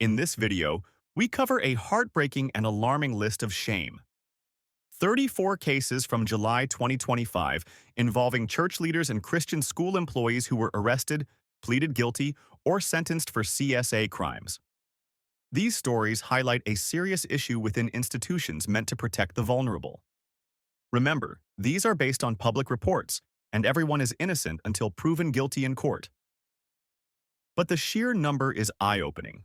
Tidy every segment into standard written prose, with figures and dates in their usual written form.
In this video, we cover a heartbreaking and alarming list of shame. 34 cases from July 2025 involving church leaders and Christian school employees who were arrested, pleaded guilty, or sentenced for CSA crimes. These stories highlight a serious issue within institutions meant to protect the vulnerable. Remember, these are based on public reports, and everyone is innocent until proven guilty in court. But the sheer number is eye-opening.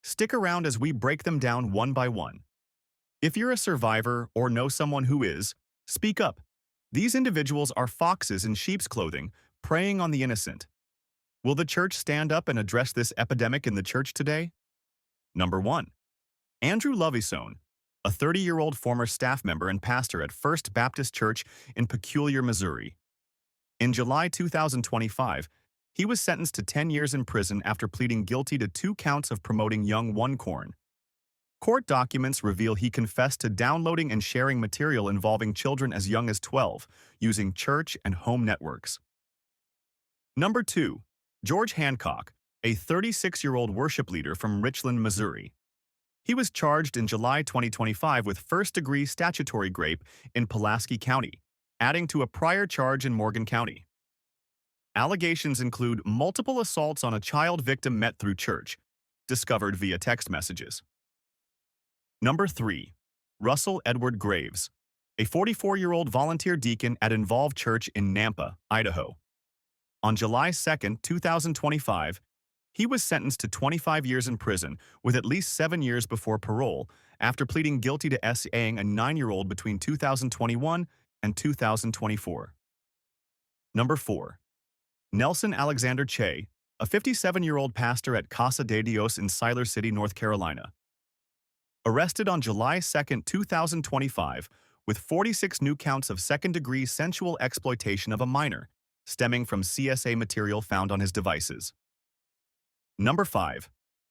Stick around as we break them down one by one. If you're a survivor or know someone who is, speak up. These individuals are foxes in sheep's clothing, preying on the innocent. Will the church stand up and address this epidemic in the church today? Number 1. Andrew Lovison, a 30-year-old former staff member and pastor at First Baptist Church in Peculiar, Missouri. In July 2025, he was sentenced to 10 years in prison after pleading guilty to 2 counts of promoting Young One Corn. Court documents reveal he confessed to downloading and sharing material involving children as young as 12, using church and home networks. Number 2. George Hancock, a 36-year-old worship leader from Richland, Missouri. He was charged in July 2025 with first-degree statutory rape in Pulaski County, adding to a prior charge in Morgan County. Allegations include multiple assaults on a child victim met through church, discovered via text messages. Number 3. Russell Edward Graves, a 44-year-old volunteer deacon at Involved Church in Nampa, Idaho. On July 2, 2025, he was sentenced to 25 years in prison with at least 7 years before parole after pleading guilty to SAing a 9-year-old between 2021 and 2024. Number 4. Nelson Alexander Che, a 57-year-old pastor at Casa de Dios in Siler City, North Carolina. Arrested on July 2, 2025, with 46 new counts of second-degree sensual exploitation of a minor, stemming from CSA material found on his devices. Number 5.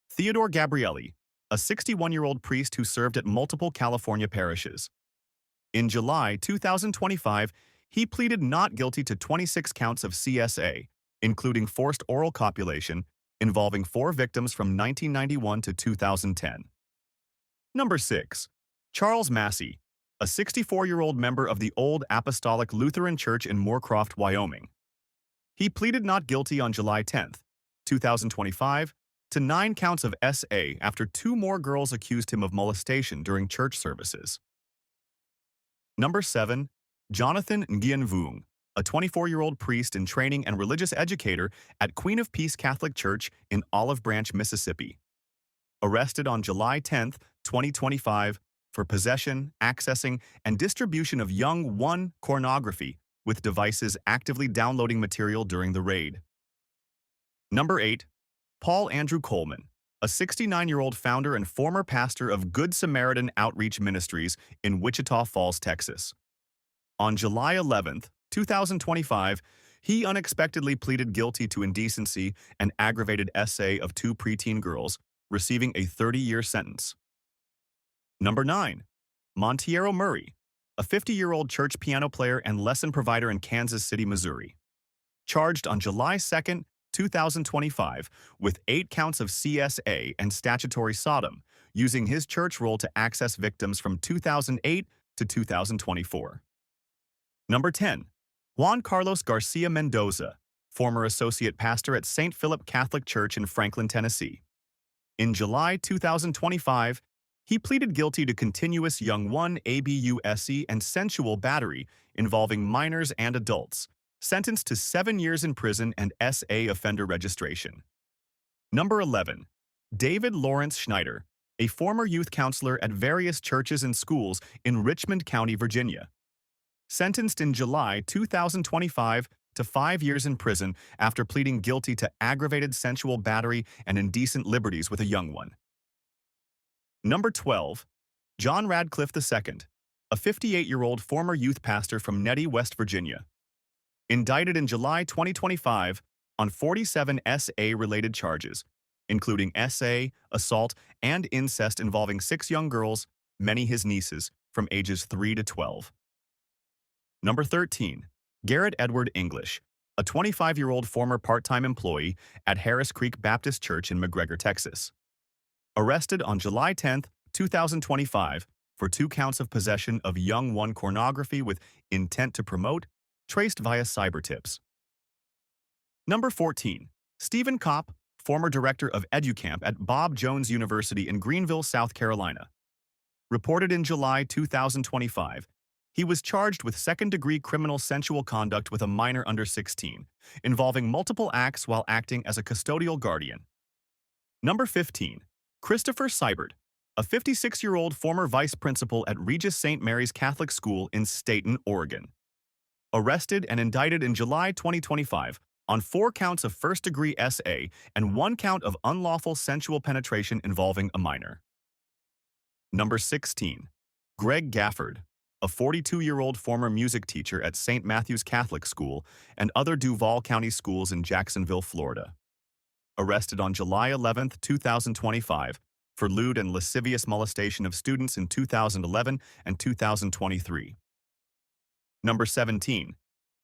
Theodore Gabrielli, a 61-year-old priest who served at multiple California parishes. In July 2025, he pleaded not guilty to 26 counts of CSA, including forced oral copulation, involving 4 victims from 1991 to 2010. Number 6. Charles Massey, a 64-year-old member of the Old Apostolic Lutheran Church in Moorcroft, Wyoming. He pleaded not guilty on July 10, 2025, to 9 counts of SA after 2 more girls accused him of molestation during church services. Number 7. Jonathan Nguyen Vuong, a 24-year-old priest in training and religious educator at Queen of Peace Catholic Church in Olive Branch, Mississippi. Arrested on July 10, 2025, for possession, accessing, and distribution of Young One pornography with devices actively downloading material during the raid. Number 8. Paul Andrew Coleman, a 69-year-old founder and former pastor of Good Samaritan Outreach Ministries in Wichita Falls, Texas. On July 11, 2025, he unexpectedly pleaded guilty to indecency and aggravated SA of 2 preteen girls, receiving a 30-year sentence. Number 9. Montiero Murray, a 50-year-old church piano player and lesson provider in Kansas City, Missouri. Charged on July 2, 2025, with 8 counts of CSA and statutory Sodom, using his church role to access victims from 2008 to 2024. Number 10. Juan Carlos Garcia Mendoza, former associate pastor at St. Philip Catholic Church in Franklin, Tennessee. In July 2025, he pleaded guilty to continuous Young One abuse and sensual battery involving minors and adults, sentenced to 7 years in prison and SA offender registration. Number 11. David Lawrence Schneider, a former youth counselor at various churches and schools in Richmond County, Virginia. Sentenced in July 2025 to 5 years in prison after pleading guilty to aggravated sensual battery and indecent liberties with a young one. Number 12. John Radcliffe II, a 58-year-old former youth pastor from Nettie, West Virginia. Indicted in July 2025 on 47 SA-related charges, including SA, assault, and incest involving 6 young girls, many his nieces, from ages 3 to 12. Number 13. Garrett Edward English, a 25-year-old former part-time employee at Harris Creek Baptist Church in McGregor, Texas. Arrested on July 10, 2025, for 2 counts of possession of young one pornography with intent to promote, traced via cyber tips. Number 14. Stephen Kopp, former director of EduCamp at Bob Jones University in Greenville, South Carolina. Reported in July 2025, he was charged with second-degree criminal sensual conduct with a minor under 16, involving multiple acts while acting as a custodial guardian. Number 15. Christopher Seibert, a 56-year-old former vice principal at Regis St. Mary's Catholic School in Staten, Oregon. Arrested and indicted in July 2025 on 4 counts of first-degree SA and 1 count of unlawful sensual penetration involving a minor. Number 16. Greg Gafford, a 42-year-old former music teacher at St. Matthew's Catholic School and other Duval County schools in Jacksonville, Florida. Arrested on July 11, 2025, for lewd and lascivious molestation of students in 2011 and 2023. Number 17.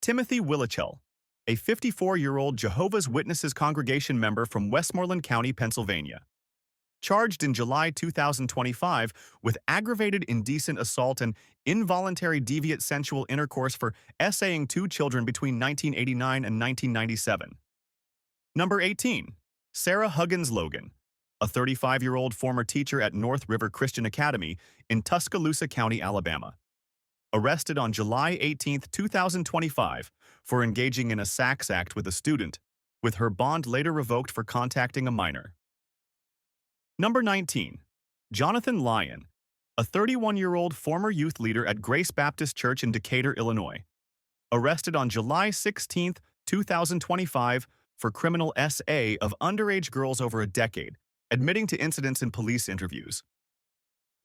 Timothy Willichell, a 54-year-old Jehovah's Witnesses congregation member from Westmoreland County, Pennsylvania. Charged in July 2025 with aggravated indecent assault and involuntary deviant sensual intercourse for essaying 2 children between 1989 and 1997. Number 18. Sarah Huggins Logan, a 35-year-old former teacher at North River Christian Academy in Tuscaloosa County, Alabama. Arrested on July 18, 2025, for engaging in a sex act with a student, with her bond later revoked for contacting a minor. Number 19. Jonathan Lyon, a 31-year-old former youth leader at Grace Baptist Church in Decatur, Illinois. Arrested on July 16, 2025, for criminal SA of underage girls over a decade, admitting to incidents in police interviews.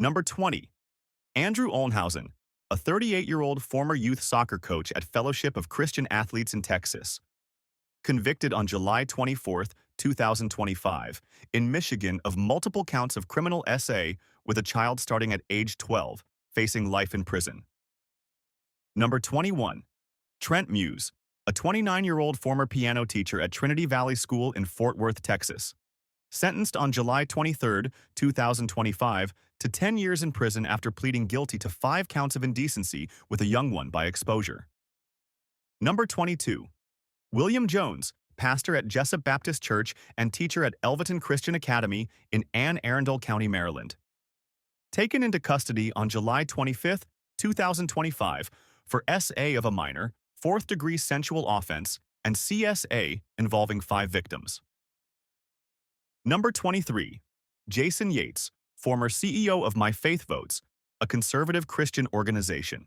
Number 20. Andrew Olnhausen, a 38-year-old former youth soccer coach at Fellowship of Christian Athletes in Texas. Convicted on July 24, 2025, in Michigan of multiple counts of criminal SA with a child starting at age 12, facing life in prison. Number 21. Trent Muse, a 29-year-old former piano teacher at Trinity Valley School in Fort Worth, Texas. Sentenced on July 23, 2025, to 10 years in prison after pleading guilty to 5 counts of indecency with a young one by exposure. Number 22. William Jones, pastor at Jessup Baptist Church and teacher at Elvaton Christian Academy in Anne Arundel County, Maryland. Taken into custody on July 25, 2025, for SA of a minor, 4th-degree sensual offense, and CSA involving 5 victims. Number 23. Jason Yates, former CEO of My Faith Votes, a conservative Christian organization.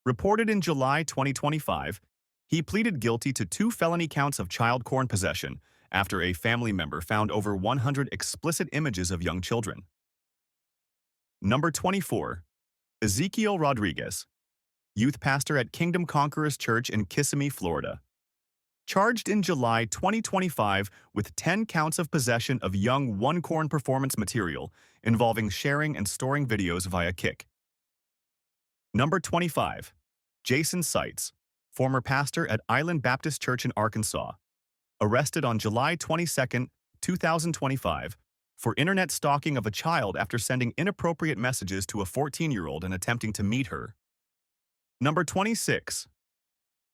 Reported in July 2025, he pleaded guilty to 2 felony counts of child porn possession after a family member found over 100 explicit images of young children. Number 24. Ezekiel Rodriguez, youth pastor at Kingdom Conquerors Church in Kissimmee, Florida. Charged in July 2025 with 10 counts of possession of young one-corn performance material involving sharing and storing videos via Kik. Number 25. Jason Seitz, former pastor at Island Baptist Church in Arkansas. Arrested on July 22, 2025, for internet stalking of a child after sending inappropriate messages to a 14-year-old and attempting to meet her. Number 26.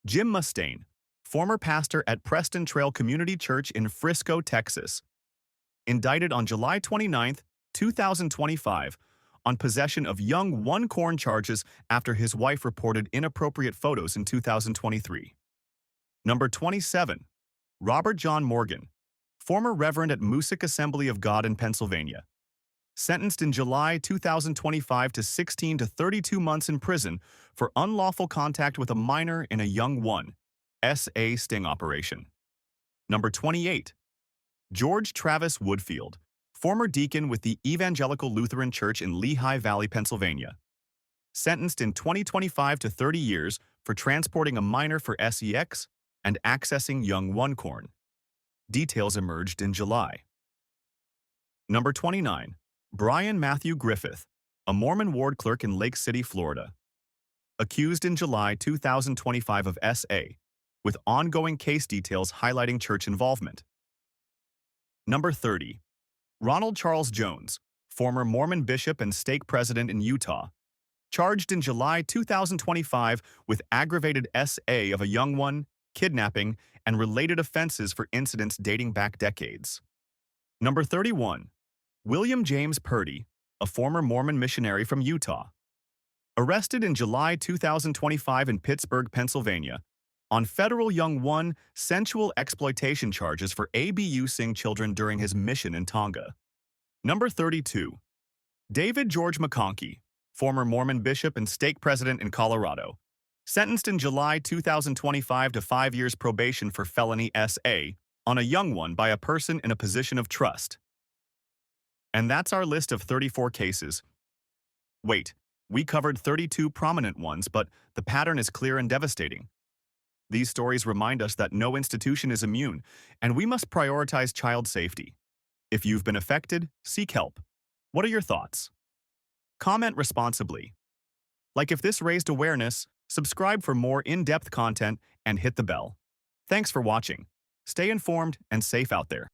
Jim Mustaine, former pastor at Preston Trail Community Church in Frisco, Texas. Indicted on July 29, 2025, on possession of young one-corn charges after his wife reported inappropriate photos in 2023. Number 27. Robert John Morgan, former reverend at Moosic Assembly of God in Pennsylvania. Sentenced in July 2025 to 16 to 32 months in prison for unlawful contact with a minor in a young one, SA sting operation. Number 28. George Travis Woodfield, former deacon with the Evangelical Lutheran Church in Lehigh Valley, Pennsylvania. Sentenced in 2025 to 30 years for transporting a minor for sex and accessing young one-corn. Details emerged in July. Number 29. Brian Matthew Griffith, a Mormon ward clerk in Lake City, Florida. Accused in July 2025 of SA, with ongoing case details highlighting church involvement. Number 30. Ronald Charles Jones, former Mormon bishop and stake president in Utah, charged in July 2025 with aggravated SA of a young one, kidnapping, and related offenses for incidents dating back decades. Number 31. William James Purdy, a former Mormon missionary from Utah, arrested in July 2025 in Pittsburgh, Pennsylvania, on federal young one sensual exploitation charges for abusing children during his mission in Tonga. Number 32. David George McConkie, former Mormon bishop and stake president in Colorado, sentenced in July 2025 to 5 years probation for felony SA on a young one by a person in a position of trust. And that's our list of 34 cases. Wait, we covered 32 prominent ones, but the pattern is clear and devastating. These stories remind us that no institution is immune, and we must prioritize child safety. If you've been affected, seek help. What are your thoughts? Comment responsibly. Like if this raised awareness, subscribe for more in-depth content and hit the bell. Thanks for watching. Stay informed and safe out there.